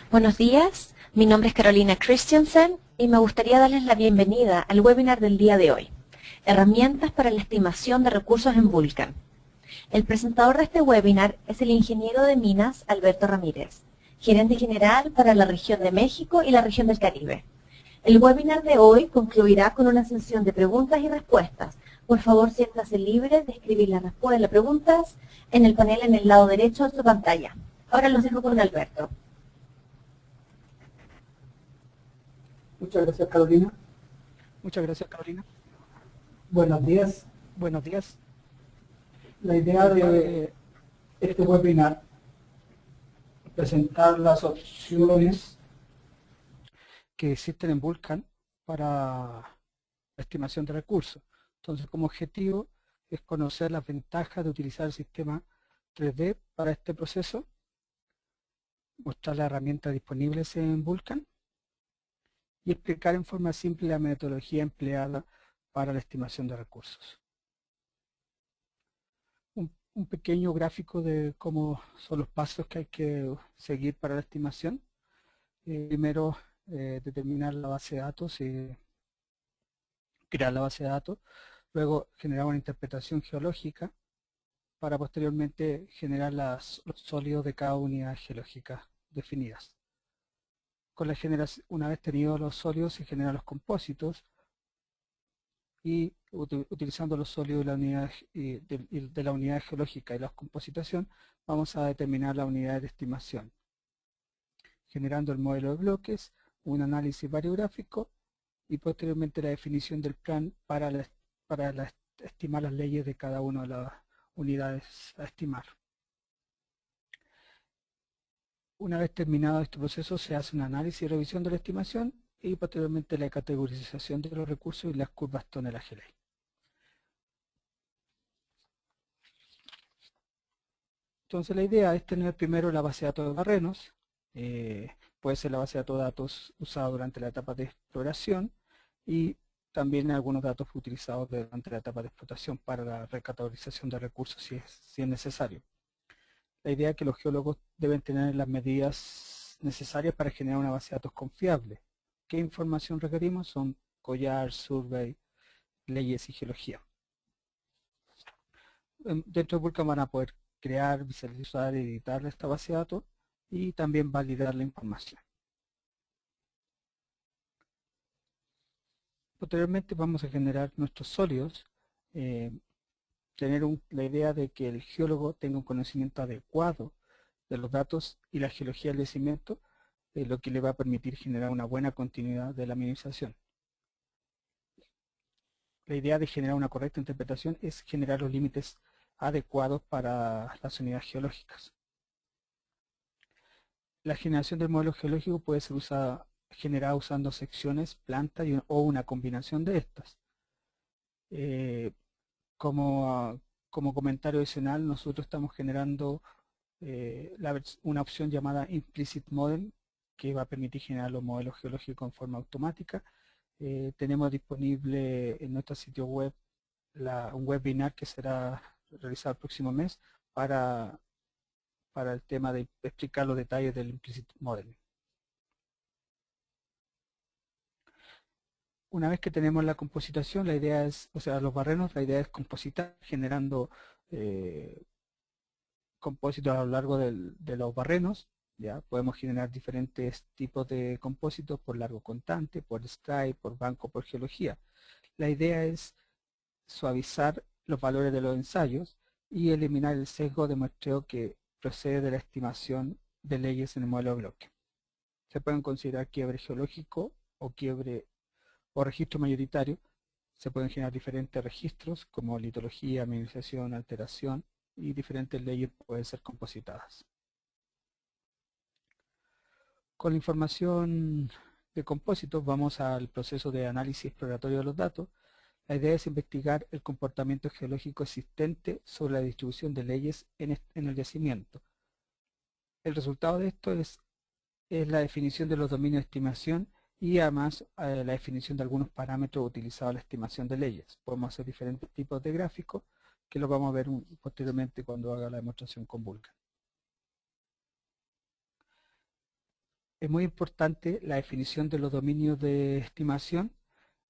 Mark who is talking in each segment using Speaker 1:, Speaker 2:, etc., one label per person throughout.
Speaker 1: Buenos días, mi nombre es Carolina Christensen y me gustaría darles la bienvenida al webinar del día de hoy, Herramientas para la estimación de recursos en Vulcan. El presentador de este webinar es el ingeniero de minas Alberto Ramírez, gerente general para la región de México y la región del Caribe. El webinar de hoy concluirá con una sesión de preguntas y respuestas. Por favor, siéntase libre de escribir las preguntas en el panel en el lado derecho de su pantalla. Ahora los dejo con Alberto.
Speaker 2: Muchas gracias, Carolina.
Speaker 3: Muchas gracias, Carolina.
Speaker 2: Buenos días.
Speaker 3: Buenos días.
Speaker 2: La idea de este webinar es presentar las opciones
Speaker 3: que existen en Vulcan para la estimación de recursos. Entonces, como objetivo es conocer las ventajas de utilizar el sistema 3D para este proceso, mostrar las herramientas disponibles en Vulcan y explicar en forma simple la metodología empleada para la estimación de recursos. Un pequeño gráfico de cómo son los pasos que hay que seguir para la estimación. Primero, determinar la base de datos y crear la base de datos. Luego, generar una interpretación geológica para posteriormente generar los sólidos de cada unidad geológica definidas. Con la generación, una vez tenidos los sólidos, se generan los compósitos y utilizando los sólidos de la unidad geológica y la compositación, vamos a determinar la unidad de estimación, generando el modelo de bloques, un análisis variográfico y posteriormente la definición del plan para estimar las leyes de cada una de las unidades a estimar. Una vez terminado este proceso, se hace un análisis y revisión de la estimación y posteriormente la categorización de los recursos y las curvas tonelaje-ley. Entonces la idea es tener primero la base de datos de barrenos, puede ser la base de datos usada durante la etapa de exploración y también algunos datos utilizados durante la etapa de explotación para la recategorización de recursos si es necesario. La idea es que los geólogos deben tener las medidas necesarias para generar una base de datos confiable. ¿Qué información requerimos? Son collar, survey, leyes y geología. Dentro de Vulcan van a poder crear, visualizar y editar esta base de datos y también validar la información. Posteriormente vamos a generar nuestros sólidos, tener la idea de que el geólogo tenga un conocimiento adecuado de los datos y la geología del yacimiento, lo que le va a permitir generar una buena continuidad de la minerización. La idea de generar una correcta interpretación es generar los límites adecuados para las unidades geológicas. La generación del modelo geológico puede ser generada usando secciones, plantas o una combinación de estas. Como comentario adicional, nosotros estamos generando una opción llamada Implicit Model que va a permitir generar los modelos geológicos en forma automática. Tenemos disponible en nuestro sitio web un webinar que será realizado el próximo mes para el tema de explicar los detalles del Implicit Modeling. Una vez que tenemos la compositación, la idea es, o sea, los barrenos, la idea es compositar generando compósitos a lo largo de los barrenos. Ya podemos generar diferentes tipos de compósitos por largo constante, por strike, por banco, por geología. La idea es suavizar los valores de los ensayos y eliminar el sesgo de muestreo que procede de la estimación de leyes en el modelo de bloque. Se pueden considerar quiebre geológico o quiebre o registro mayoritario. Se pueden generar diferentes registros como litología, mineralización, alteración y diferentes leyes pueden ser compositadas. Con la información de compósitos vamos al proceso de análisis exploratorio de los datos. La idea es investigar el comportamiento geológico existente sobre la distribución de leyes en el yacimiento. El resultado de esto es la definición de los dominios de estimación y además la definición de algunos parámetros utilizados en la estimación de leyes. Podemos hacer diferentes tipos de gráficos que los vamos a ver posteriormente cuando haga la demostración con Vulcan. Es muy importante la definición de los dominios de estimación.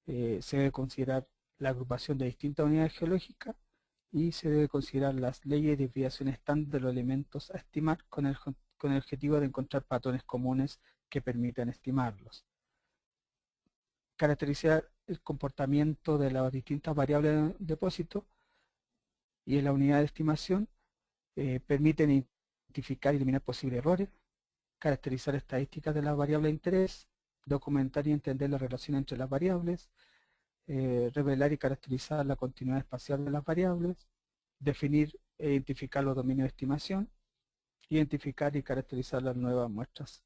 Speaker 3: Se debe considerar la agrupación de distintas unidades geológicas y se debe considerar las leyes y desviaciones estándar de los elementos a estimar con el objetivo de encontrar patrones comunes que permitan estimarlos. Caracterizar el comportamiento de las distintas variables de depósito y en la unidad de estimación permiten identificar y eliminar posibles errores, caracterizar estadísticas de las variables de interés, documentar y entender la relación entre las variables, revelar y caracterizar la continuidad espacial de las variables, definir e identificar los dominios de estimación, identificar y caracterizar las nuevas muestras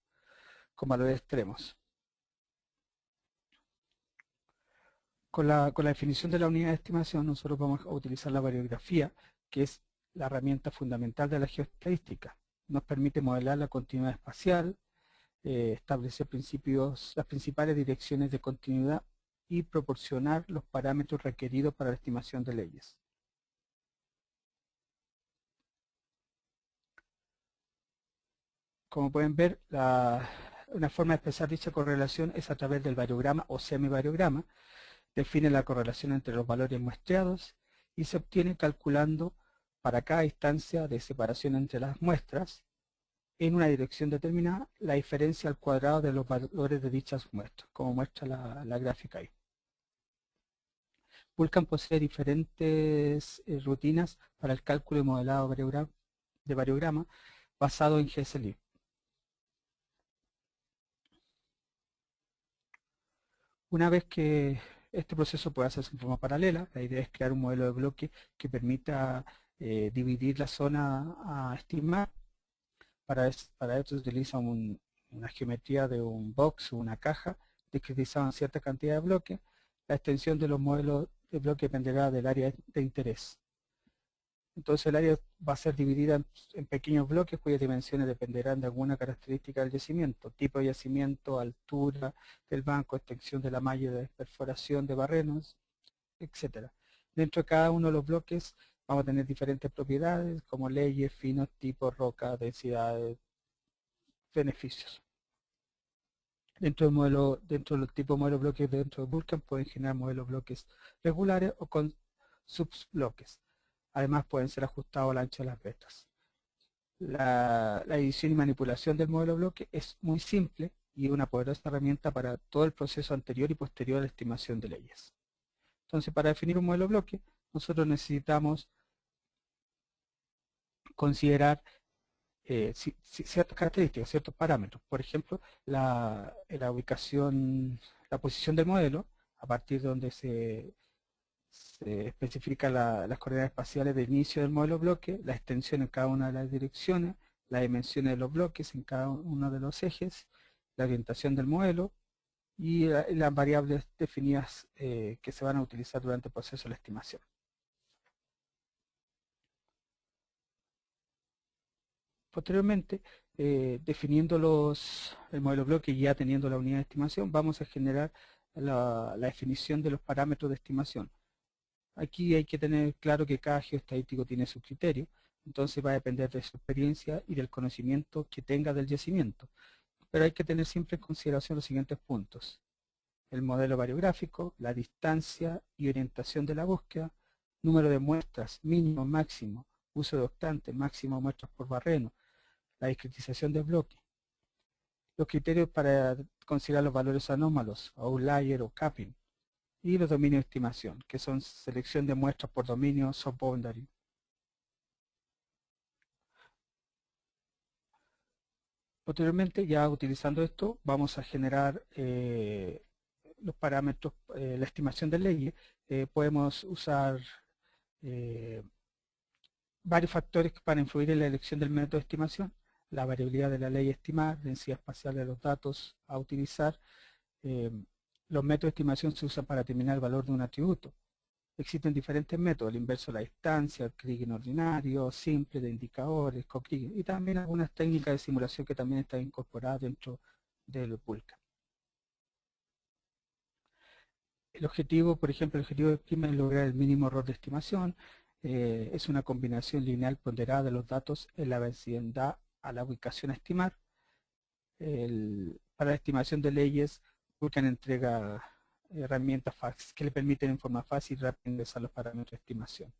Speaker 3: con valores extremos. Con la definición de la unidad de estimación, nosotros vamos a utilizar la variografía, que es la herramienta fundamental de la geoestadística. Nos permite modelar la continuidad espacial, establecer las principales direcciones de continuidad y proporcionar los parámetros requeridos para la estimación de leyes. Como pueden ver, una forma de expresar dicha correlación es a través del variograma o semivariograma. Define la correlación entre los valores muestreados y se obtiene calculando para cada instancia de separación entre las muestras en una dirección determinada la diferencia al cuadrado de los valores de dichas muestras, como muestra la gráfica ahí. Vulkan posee diferentes rutinas para el cálculo y modelado de variograma basado en GSLib. Una vez que este proceso puede hacerse en forma paralela, la idea es crear un modelo de bloque que permita dividir la zona a estimar. Para esto se utiliza una geometría de un box o una caja discretizada en cierta cantidad de bloques. La extensión de los modelos de bloque dependerá del área de interés. Entonces el área va a ser dividida en pequeños bloques cuyas dimensiones dependerán de alguna característica del yacimiento, tipo de yacimiento, altura del banco, extensión de la malla de perforación de barrenos, etc. Dentro de cada uno de los bloques vamos a tener diferentes propiedades como leyes, finos, tipos, roca, densidades, beneficios. Dentro del tipo de modelo de bloques dentro de Vulkan pueden generar modelos bloques regulares o con subbloques. Además pueden ser ajustados al ancho de las vetas. La edición y manipulación del modelo bloque es muy simple y una poderosa herramienta para todo el proceso anterior y posterior a la estimación de leyes. Entonces, para definir un modelo bloque, nosotros necesitamos considerar ciertas características, ciertos parámetros. Por ejemplo, la posición del modelo, a partir de donde se especifican las coordenadas espaciales de inicio del modelo bloque, la extensión en cada una de las direcciones, las dimensiones de los bloques en cada uno de los ejes, la orientación del modelo y las variables definidas que se van a utilizar durante el proceso de la estimación. Posteriormente, definiendo el modelo bloque y ya teniendo la unidad de estimación, vamos a generar la definición de los parámetros de estimación. Aquí hay que tener claro que cada geoestadístico tiene su criterio, entonces va a depender de su experiencia y del conocimiento que tenga del yacimiento. Pero hay que tener siempre en consideración los siguientes puntos: el modelo variográfico, la distancia y orientación de la búsqueda, número de muestras mínimo, máximo, uso de octante, máximo muestras por barreno, la discretización del bloque, los criterios para considerar los valores anómalos, outlier o capping, y los dominios de estimación, que son selección de muestras por dominio, subboundary. Posteriormente, ya utilizando esto, vamos a generar los parámetros, la estimación de leyes. Podemos usar varios factores para influir en la elección del método de estimación: la variabilidad de la ley a estimar, densidad espacial de los datos a utilizar. Los métodos de estimación se usan para determinar el valor de un atributo. Existen diferentes métodos: el inverso de la distancia, el Kriging ordinario, simple de indicadores, co-Kriging, y también algunas técnicas de simulación que también están incorporadas dentro del Vulkan. El objetivo, por ejemplo, el objetivo de PRIMA es lograr el mínimo error de estimación. Es una combinación lineal ponderada de los datos en la vecindad a la ubicación a estimar. para la estimación de leyes, Vulkan entrega herramientas que le permiten en forma fácil y rápida ingresar los parámetros de estimación.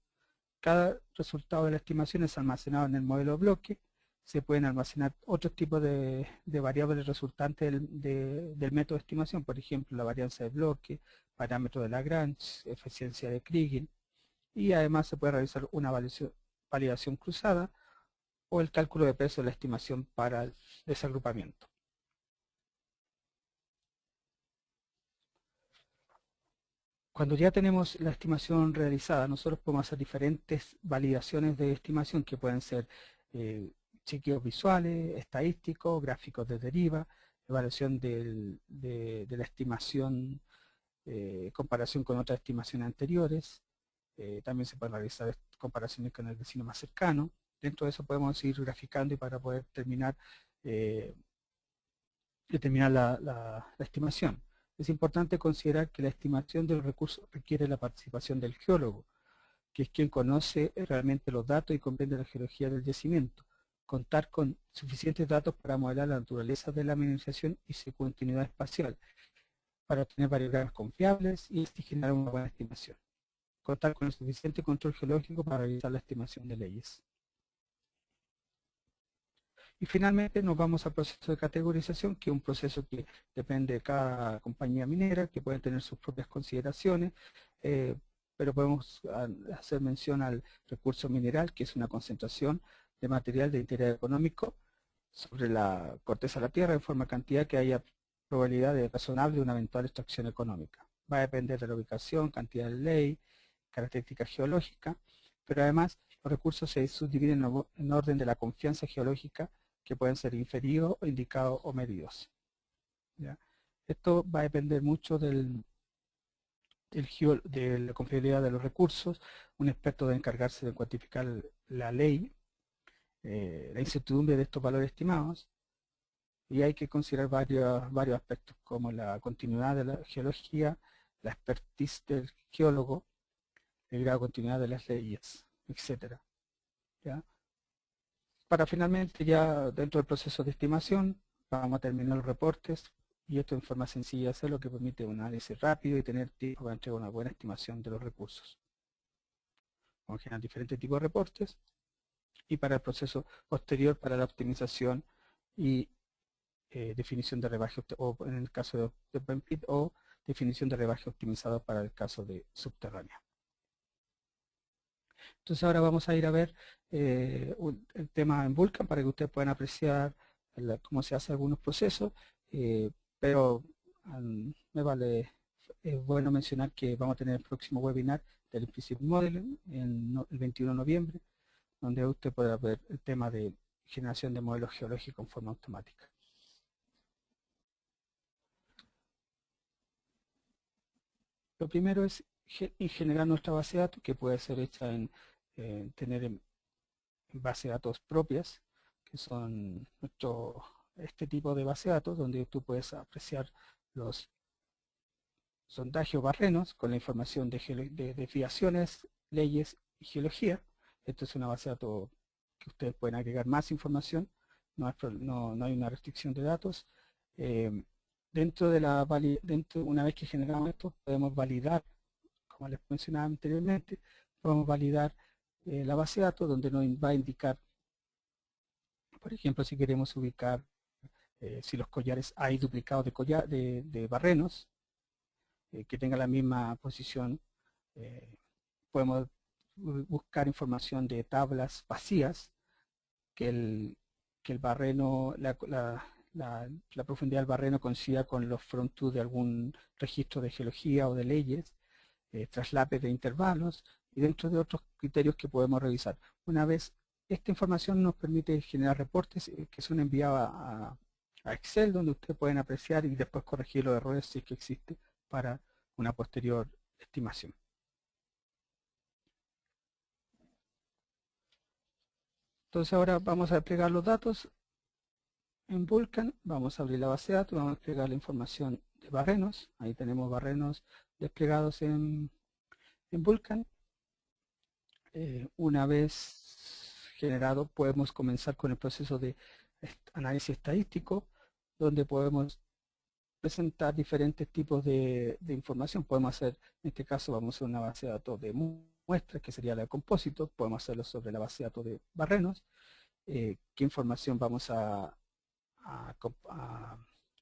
Speaker 3: Cada resultado de la estimación es almacenado en el modelo bloque. Se pueden almacenar otros tipos de variables resultantes del método de estimación, por ejemplo, la varianza de bloque, parámetro de Lagrange, eficiencia de Kriging, y además se puede realizar una validación cruzada o el cálculo de peso de la estimación para el desagrupamiento. Cuando ya tenemos la estimación realizada, nosotros podemos hacer diferentes validaciones de estimación que pueden ser chequeos visuales, estadísticos, gráficos de deriva, evaluación de la estimación, comparación con otras estimaciones anteriores. También se pueden realizar comparaciones con el vecino más cercano. Dentro de eso podemos ir graficando y para poder determinar la estimación. Es importante considerar que la estimación del recurso requiere la participación del geólogo, que es quien conoce realmente los datos y comprende la geología del yacimiento. Contar con suficientes datos para modelar la naturaleza de la mineralización y su continuidad espacial, para obtener variables confiables y así generar una buena estimación. Contar con el suficiente control geológico para realizar la estimación de leyes. Y finalmente nos vamos al proceso de categorización, que es un proceso que depende de cada compañía minera, que puede tener sus propias consideraciones, pero podemos hacer mención al recurso mineral, que es una concentración de material de interés económico sobre la corteza de la tierra en forma de cantidad que haya probabilidad razonable de una eventual extracción económica. Va a depender de la ubicación, cantidad de ley, características geológicas, pero además los recursos se subdividen en orden de la confianza geológica, que pueden ser inferidos, indicados o medidos. ¿Ya? Esto va a depender mucho de la confiabilidad de los recursos. Un experto debe encargarse de cuantificar la ley, la incertidumbre de estos valores estimados, y hay que considerar varios aspectos como la continuidad de la geología, la expertise del geólogo, el grado de continuidad de las leyes, etc. ¿Ya? Para finalmente, ya dentro del proceso de estimación, vamos a terminar los reportes, y esto en forma sencilla de hacer, lo que permite un análisis rápido y tener tiempo para entregar una buena estimación de los recursos. Vamos a generar diferentes tipos de reportes, y para el proceso posterior para la optimización y definición de rebaje, o en el caso de open pit, o definición de rebaje optimizado para el caso de subterráneo. Entonces ahora vamos a ir a ver el tema en Vulkan para que ustedes puedan apreciar cómo se hacen algunos procesos, pero es bueno mencionar que vamos a tener el próximo webinar del Implicit Modeling el 21 de noviembre, donde usted podrá ver el tema de generación de modelos geológicos en forma automática. Lo primero es generar nuestra base de datos, que puede ser hecha tener base de datos propias, que son este tipo de base de datos, donde tú puedes apreciar los sondajes barrenos con la información de desviaciones, leyes y geología. Esto es una base de datos que ustedes pueden agregar más información, no hay una restricción de datos. Una vez que generamos esto, podemos validar, como les mencionaba anteriormente, podemos validar la base de datos, donde nos va a indicar, por ejemplo, si queremos ubicar si los collares hay duplicados de barrenos que tengan la misma posición. Podemos buscar información de tablas vacías, que el barreno, la profundidad del barreno coincida con los front-to de algún registro de geología o de leyes, traslapes de intervalos, y dentro de otros criterios que podemos revisar. Una vez esta información nos permite generar reportes que son enviados a Excel, donde ustedes pueden apreciar y después corregir los errores si es que existe para una posterior estimación. Entonces ahora vamos a desplegar los datos en Vulkan. Vamos a abrir la base de datos, vamos a desplegar la información de barrenos. Ahí tenemos barrenos desplegados en Vulkan. Una vez generado, podemos comenzar con el proceso de análisis estadístico, donde podemos presentar diferentes tipos de información. Podemos hacer, en este caso vamos a hacer una base de datos de muestras, que sería la de compósitos. Podemos hacerlo sobre la base de datos de barrenos. Qué información vamos a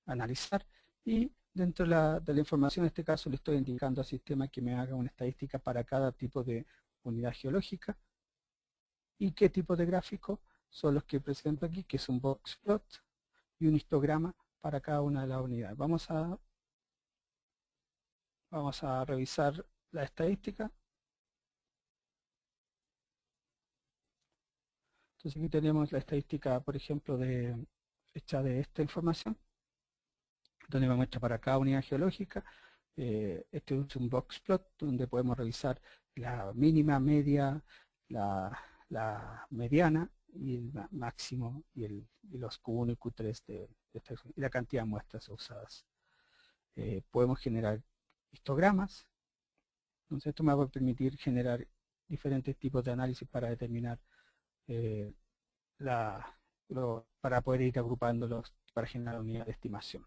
Speaker 3: analizar, y dentro de la información, en este caso le estoy indicando al sistema que me haga una estadística para cada tipo de unidad geológica, y qué tipo de gráficos son los que presento aquí, que es un box plot y un histograma para cada una de las unidades. Vamos a revisar la estadística. Entonces aquí tenemos la estadística, por ejemplo, hecha de esta información, donde me muestra para cada unidad geológica. Este es un box plot donde podemos revisar la mínima, media, la mediana y el máximo, y los Q1 y Q3 y la cantidad de muestras usadas. Podemos generar histogramas. Entonces esto me va a permitir generar diferentes tipos de análisis para determinar para poder ir agrupándolos para generar unidades de estimación.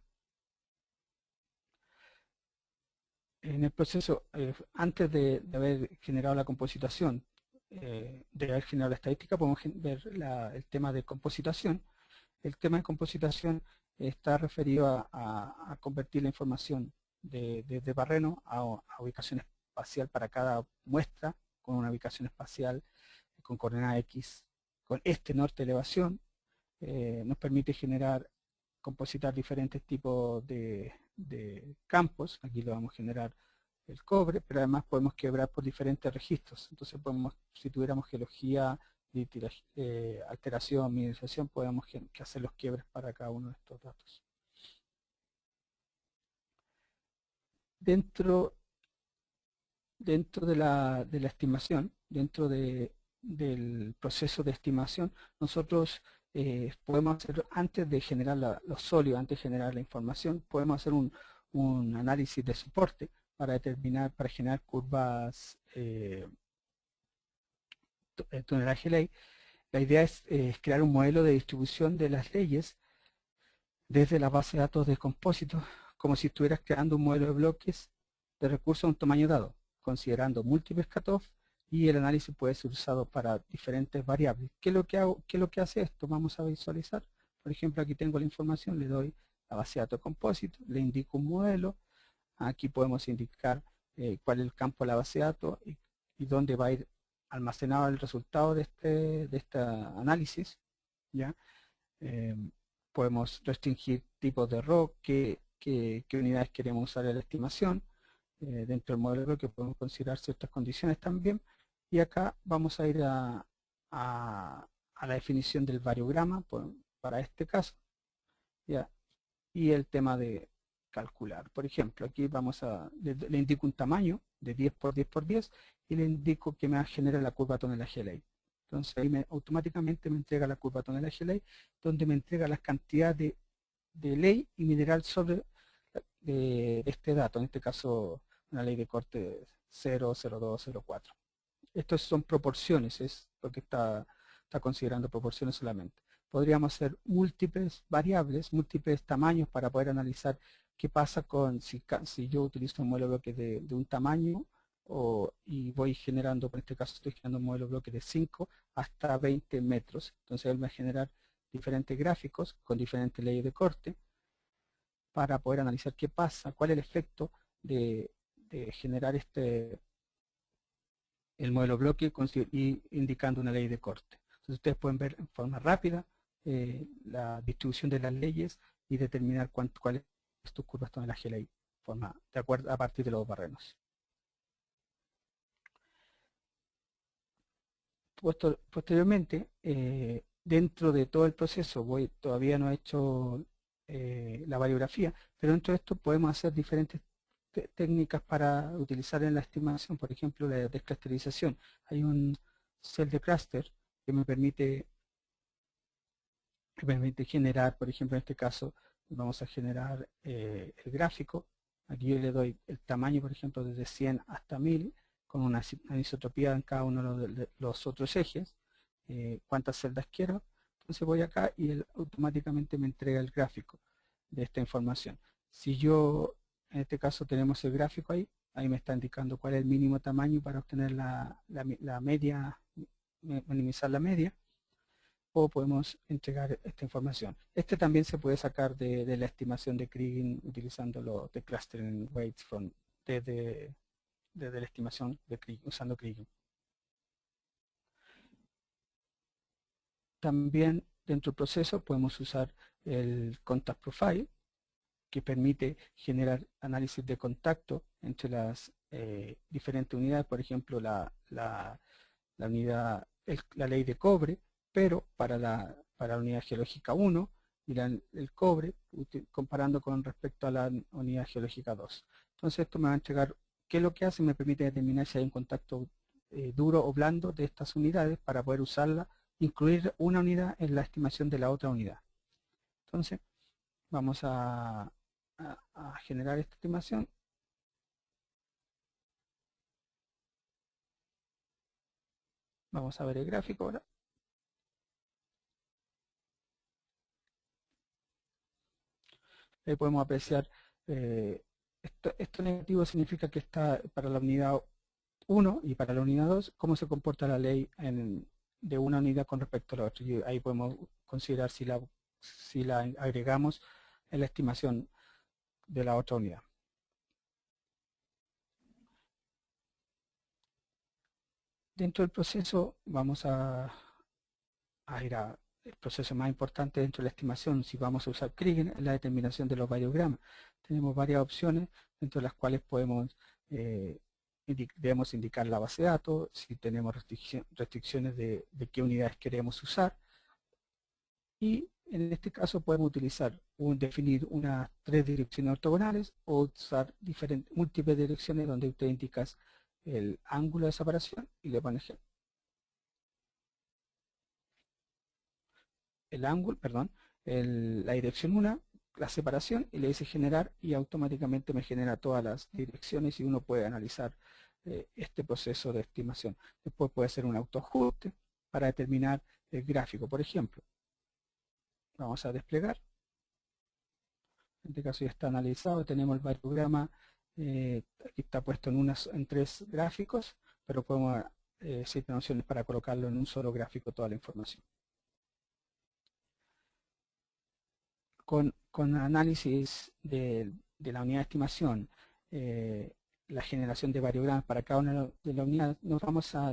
Speaker 3: En el proceso, antes de haber generado la compositación, de haber generado la estadística, podemos ver el tema de compositación. El tema de compositación está referido a convertir la información de barreno a ubicación espacial para cada muestra, con una ubicación espacial con coordenada X, con norte elevación. Nos permite compositar diferentes tipos de campos. Aquí lo vamos a generar el cobre, pero además podemos quebrar por diferentes registros. Entonces si tuviéramos geología, alteración, mineralización, podemos hacer los quiebres para cada uno de estos datos. Dentro de la estimación, dentro del proceso de estimación, nosotros podemos hacer, antes de generar los sólidos, antes de generar la información, podemos hacer un análisis de soporte para generar curvas tunelaje ley. La idea es crear un modelo de distribución de las leyes desde la base de datos de compósitos, como si estuvieras creando un modelo de bloques de recursos de un tamaño dado, considerando múltiples cutoffs, y el análisis puede ser usado para diferentes variables. ¿Qué es lo que hace esto? Vamos a visualizar. Por ejemplo, aquí tengo la información, le doy la base de datos de compósito, le indico un modelo. Aquí podemos indicar cuál es el campo de la base de datos y dónde va a ir almacenado el resultado de este análisis. ¿Ya? Podemos restringir tipos de ROC, qué unidades queremos usar en la estimación. Dentro del modelo de bloque podemos considerar ciertas condiciones también. Y acá vamos a ir a la definición del variograma para este caso. ¿Ya? Y el tema de calcular. Por ejemplo, aquí le indico un tamaño de 10 por 10 por 10 y le indico que me genera la curva tonelaje ley. Entonces ahí automáticamente me entrega la curva tonelaje ley, donde me entrega las cantidades de ley y mineral sobre este dato, en este caso una ley de corte 0, 02, 04. Estos son proporciones, es porque está considerando proporciones solamente. Podríamos hacer múltiples variables, múltiples tamaños para poder analizar qué pasa si yo utilizo un modelo de bloque de un tamaño y voy generando, por este caso estoy generando un modelo de bloque de 5 hasta 20 metros. Entonces él va a generar diferentes gráficos con diferentes leyes de corte para poder analizar qué pasa, cuál es el efecto de generar el modelo bloque y indicando una ley de corte. Entonces ustedes pueden ver en forma rápida la distribución de las leyes y determinar cuál es tu curva tonelaje ley de acuerdo a partir de los barrenos. Posteriormente, dentro de todo el proceso, todavía no he hecho la variografía, pero dentro de esto podemos hacer diferentes técnicas para utilizar en la estimación. Por ejemplo, la desclusterización. Hay un cell de cluster que me permite generar, por ejemplo, en este caso vamos a generar el gráfico. Aquí yo le doy el tamaño, por ejemplo, desde 100 hasta 1000 con una anisotropía en cada uno de los otros ejes, cuántas celdas quiero. Entonces voy acá y él automáticamente me entrega el gráfico. de esta información. Si yo, en este caso tenemos el gráfico ahí me está indicando cuál es el mínimo tamaño para obtener la media, minimizar la media, o podemos entregar esta información. Este también se puede sacar de la estimación de Kriging utilizando los de clustering weights desde la estimación de Kriging, usando Kriging. También dentro del proceso podemos usar el Contact Profile, que permite generar análisis de contacto entre las diferentes unidades, por ejemplo la unidad, la ley de cobre, pero para la unidad geológica 1 y el cobre comparando con respecto a la unidad geológica 2. Entonces esto me va a entregar qué es lo que hace, me permite determinar si hay un contacto duro o blando de estas unidades para poder usarla, incluir una unidad en la estimación de la otra unidad. Entonces vamos a generar esta estimación. Vamos a ver el gráfico ahora. Ahí podemos apreciar, esto negativo significa que está para la unidad 1 y para la unidad 2, cómo se comporta la ley de una unidad con respecto a la otra. Y ahí podemos considerar si la agregamos en la estimación de la otra unidad. Dentro del proceso vamos a ir el proceso más importante dentro de la estimación, si vamos a usar Kriging, es la determinación de los variogramas. Tenemos varias opciones, dentro de las cuales debemos indicar la base de datos, si tenemos restricciones de qué unidades queremos usar. Y en este caso podemos definir unas 3 direcciones ortogonales o usar múltiples direcciones donde usted indica el ángulo de separación y le pone la dirección 1, la separación, y le dice generar, y automáticamente me genera todas las direcciones y uno puede analizar este proceso de estimación. Después puede hacer un autoajuste para determinar el gráfico, por ejemplo. Vamos a desplegar. En este caso ya está analizado, tenemos el variograma, aquí está puesto en 3 gráficos, pero podemos, existen opciones para colocarlo en un solo gráfico toda la información. Con análisis de la unidad de estimación, la generación de variogramas para cada una de las unidades, nos vamos a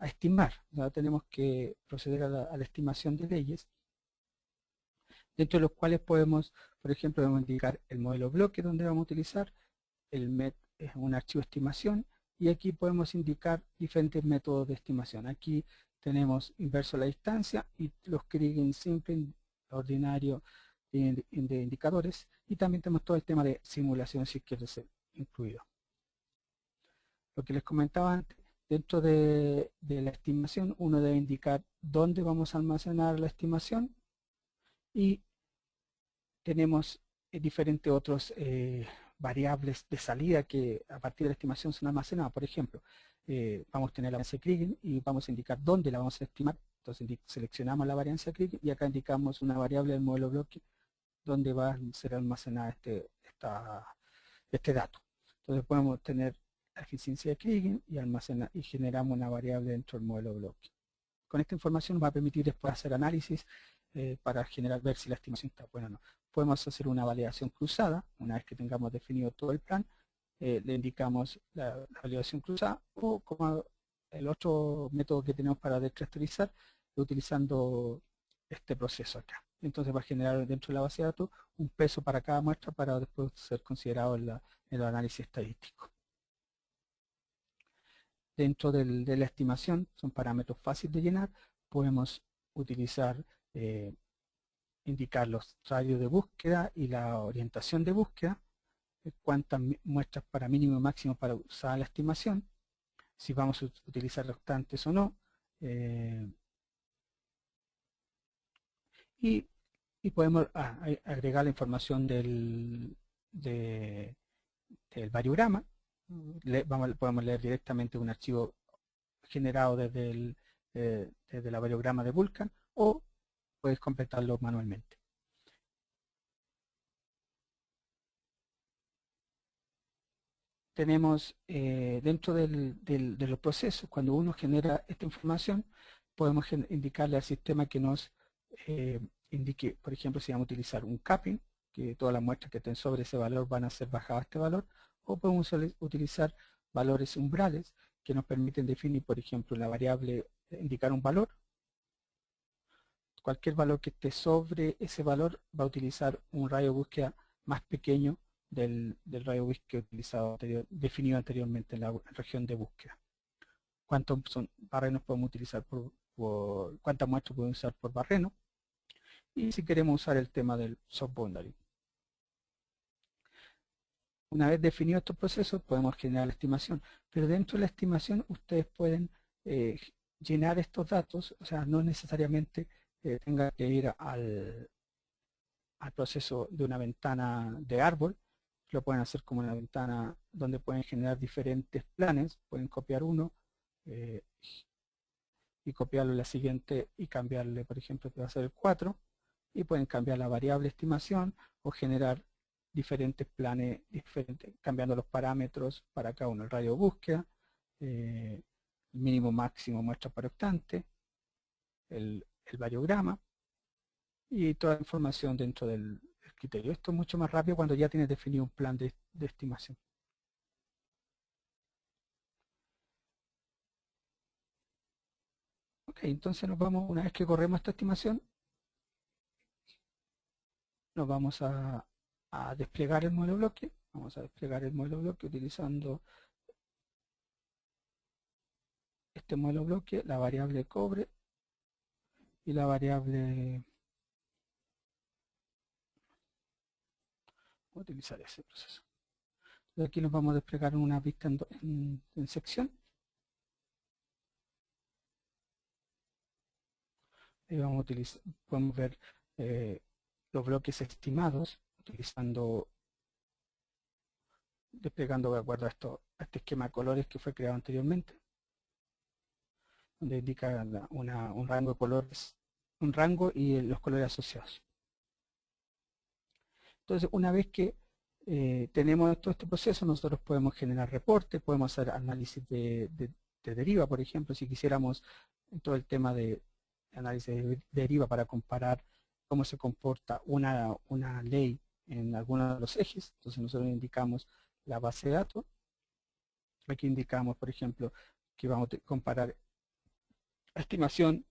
Speaker 3: estimar. Ya tenemos que proceder a la estimación de leyes, dentro de los cuales podemos, por ejemplo, indicar el modelo bloque donde vamos a utilizar, el MET es un archivo de estimación, y aquí podemos indicar diferentes métodos de estimación. Aquí tenemos inverso a la distancia y los Kriging simple, ordinario de indicadores, y también tenemos todo el tema de simulación si quiere ser incluido. Lo que les comentaba antes, dentro de la estimación uno debe indicar dónde vamos a almacenar la estimación, y tenemos diferentes otros variables de salida que a partir de la estimación son almacenadas. Por ejemplo, vamos a tener la varianza Kriging y vamos a indicar dónde la vamos a estimar. Entonces seleccionamos la varianza Kriging y acá indicamos una variable del modelo bloque donde va a ser almacenada este dato. Entonces podemos tener la eficiencia de Kriging y generamos una variable dentro del modelo bloque. Con esta información nos va a permitir después hacer análisis para ver si la estimación está buena o no. Podemos hacer una validación cruzada, una vez que tengamos definido todo el plan, le indicamos la validación cruzada, o como el otro método que tenemos para desclusterizar, utilizando este proceso acá. Entonces va a generar dentro de la base de datos un peso para cada muestra para después ser considerado en el análisis estadístico. Dentro de la estimación, son parámetros fáciles de llenar, podemos utilizar, indicar los radios de búsqueda y la orientación de búsqueda, cuántas muestras para mínimo y máximo para usar la estimación, si vamos a utilizar restantes o no, y podemos agregar la información del variograma. Podemos leer directamente un archivo generado desde la variograma de Vulkan, o puedes completarlo manualmente. tenemos dentro de los procesos, cuando uno genera esta información, podemos indicarle al sistema que nos indique, por ejemplo, si vamos a utilizar un capping, que todas las muestras que estén sobre ese valor van a ser bajadas a este valor, o podemos utilizar valores umbrales que nos permiten definir, por ejemplo, la variable, indicar un valor. Cualquier valor que esté sobre ese valor va a utilizar un radio de búsqueda más pequeño del radio búsqueda utilizado definido anteriormente en la región de búsqueda. ¿Cuántos barrenos podemos utilizar cuántas muestras podemos usar por barreno? Y si queremos usar el tema del soft boundary. Una vez definidos estos procesos podemos generar la estimación, pero dentro de la estimación ustedes pueden llenar estos datos, o sea, no necesariamente tenga que ir al proceso de una ventana de árbol, lo pueden hacer como una ventana donde pueden generar diferentes planes, pueden copiar uno y copiarlo en la siguiente y cambiarle, por ejemplo, que va a ser el 4, y pueden cambiar la variable estimación o generar diferentes planes, cambiando los parámetros para cada uno, el radio de búsqueda, el mínimo máximo muestra por octante, el variograma y toda la información dentro del criterio. Esto es mucho más rápido cuando ya tienes definido un plan de estimación. Ok, entonces nos vamos, una vez que corremos esta estimación, nos vamos a desplegar el modelo bloque. Vamos a desplegar el modelo bloque utilizando este modelo bloque, la variable cobre y la variable... Voy a utilizar ese proceso. Entonces aquí nos vamos a desplegar en una vista en sección. Y vamos a utilizar, podemos ver los bloques estimados desplegando de acuerdo a este esquema de colores que fue creado anteriormente, donde indica un rango de colores, un rango y los colores asociados. Entonces, una vez que tenemos todo este proceso, nosotros podemos generar reportes, podemos hacer análisis de deriva, por ejemplo, si quisiéramos todo el tema de análisis de deriva para comparar cómo se comporta una ley en alguno de los ejes. Entonces nosotros indicamos la base de datos. Aquí indicamos, por ejemplo, que vamos a comparar la estimación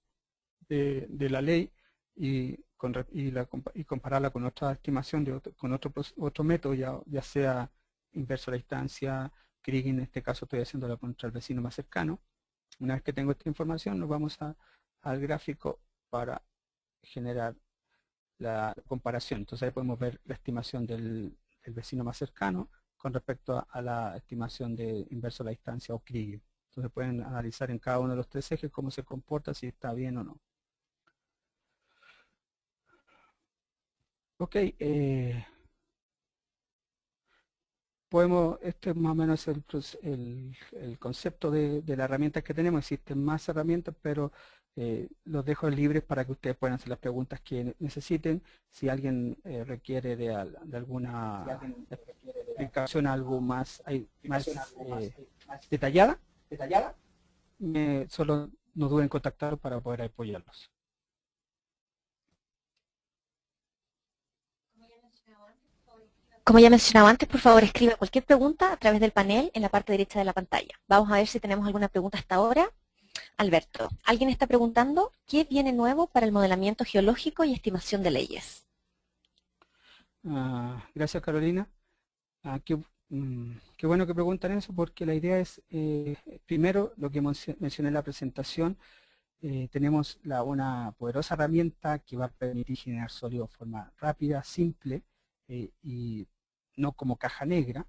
Speaker 3: de la ley y compararla con otra estimación, con otro método, ya sea inverso a la distancia, Kriging, en este caso estoy haciéndolo contra el vecino más cercano. Una vez que tengo esta información, nos vamos al gráfico para generar la comparación. Entonces ahí podemos ver la estimación del vecino más cercano con respecto a la estimación de inverso a la distancia o Kriging. Entonces pueden analizar en cada uno de los tres ejes cómo se comporta, si está bien o no. Ok, este es más o menos el concepto de la herramienta que tenemos. Existen más herramientas, pero los dejo libres para que ustedes puedan hacer las preguntas que necesiten. Si alguien requiere de alguna explicación, algo más detallada, solo no duden en contactar para poder apoyarlos.
Speaker 1: Como ya mencionaba antes, por favor escribe cualquier pregunta a través del panel en la parte derecha de la pantalla. Vamos a ver si tenemos alguna pregunta hasta ahora. Alberto, alguien está preguntando ¿qué viene nuevo para el modelamiento geológico y estimación de leyes?
Speaker 3: Gracias, Carolina. Qué bueno que preguntan eso, porque la idea es, primero, lo que mencioné en la presentación, tenemos una poderosa herramienta que va a permitir generar sólido de forma rápida, simple y no como caja negra.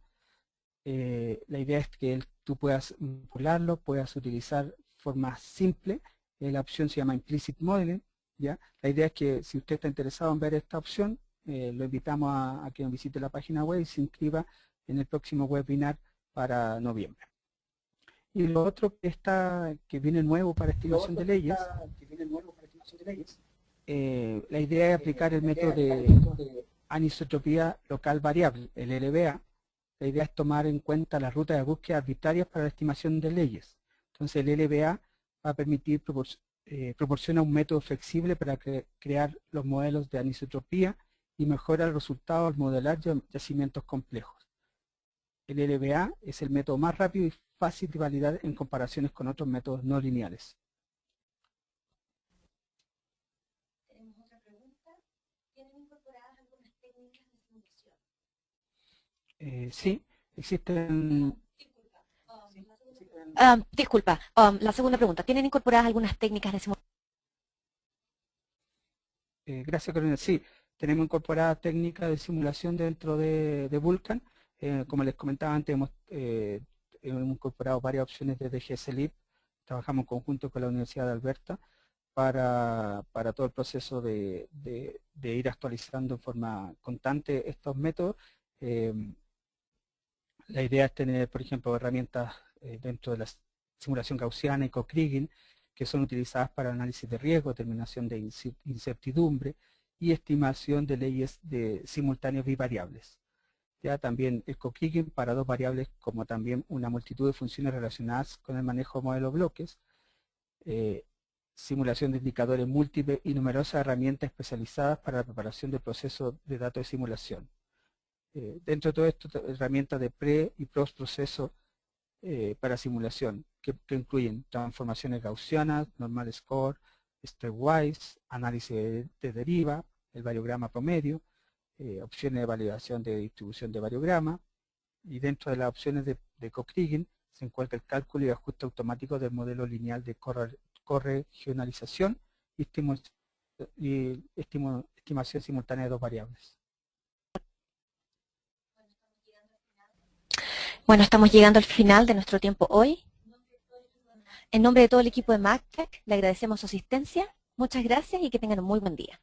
Speaker 3: La idea es que tú puedas manipularlo, puedas utilizar forma simple. La opción se llama Implicit Modeling, ¿ya? La idea es que si usted está interesado en ver esta opción, lo invitamos a que nos visite la página web y se inscriba en el próximo webinar para noviembre. Y lo otro que viene nuevo para estimación de leyes, la idea es aplicar el método de anisotropía local variable, el LBA, la idea es tomar en cuenta las rutas de búsqueda arbitrarias para la estimación de leyes. Entonces el LBA va a permitir, proporciona un método flexible para crear los modelos de anisotropía y mejora el resultado al modelar yacimientos complejos. El LBA es el método más rápido y fácil de validar en comparaciones con otros métodos no lineales.
Speaker 1: Tenemos otra pregunta. ¿Tienen incorporadas algunas técnicas de simulación?
Speaker 3: Sí, existen...
Speaker 1: Disculpa, la segunda pregunta. ¿Tienen incorporadas algunas técnicas de simulación?
Speaker 3: Gracias, Carolina. Sí, tenemos incorporadas técnicas de simulación dentro de Vulkan. Como les comentaba antes, hemos incorporado varias opciones de DGSLib. Trabajamos en conjunto con la Universidad de Alberta para todo el proceso de ir actualizando en forma constante estos métodos. La idea es tener, por ejemplo, herramientas dentro de la simulación gaussiana y Cokrigin, que son utilizadas para análisis de riesgo, determinación de incertidumbre y estimación de leyes de simultáneos bivariables. Ya también el Cokrigin para dos variables, como también una multitud de funciones relacionadas con el manejo de modelos bloques, simulación de indicadores múltiples y numerosas herramientas especializadas para la preparación del proceso de datos de simulación. Dentro de todo esto, herramientas de pre y post proceso para simulación, que incluyen transformaciones gaussianas, normal score, stepwise, análisis de deriva, el variograma promedio, opciones de validación de distribución de variograma, y dentro de las opciones de Cokrigin se encuentra el cálculo y ajuste automático del modelo lineal de corregionalización y estimación simultánea de dos variables.
Speaker 1: Bueno, estamos llegando al final de nuestro tiempo hoy. En nombre de todo el equipo de MACTEC, le agradecemos su asistencia. Muchas gracias y que tengan un muy buen día.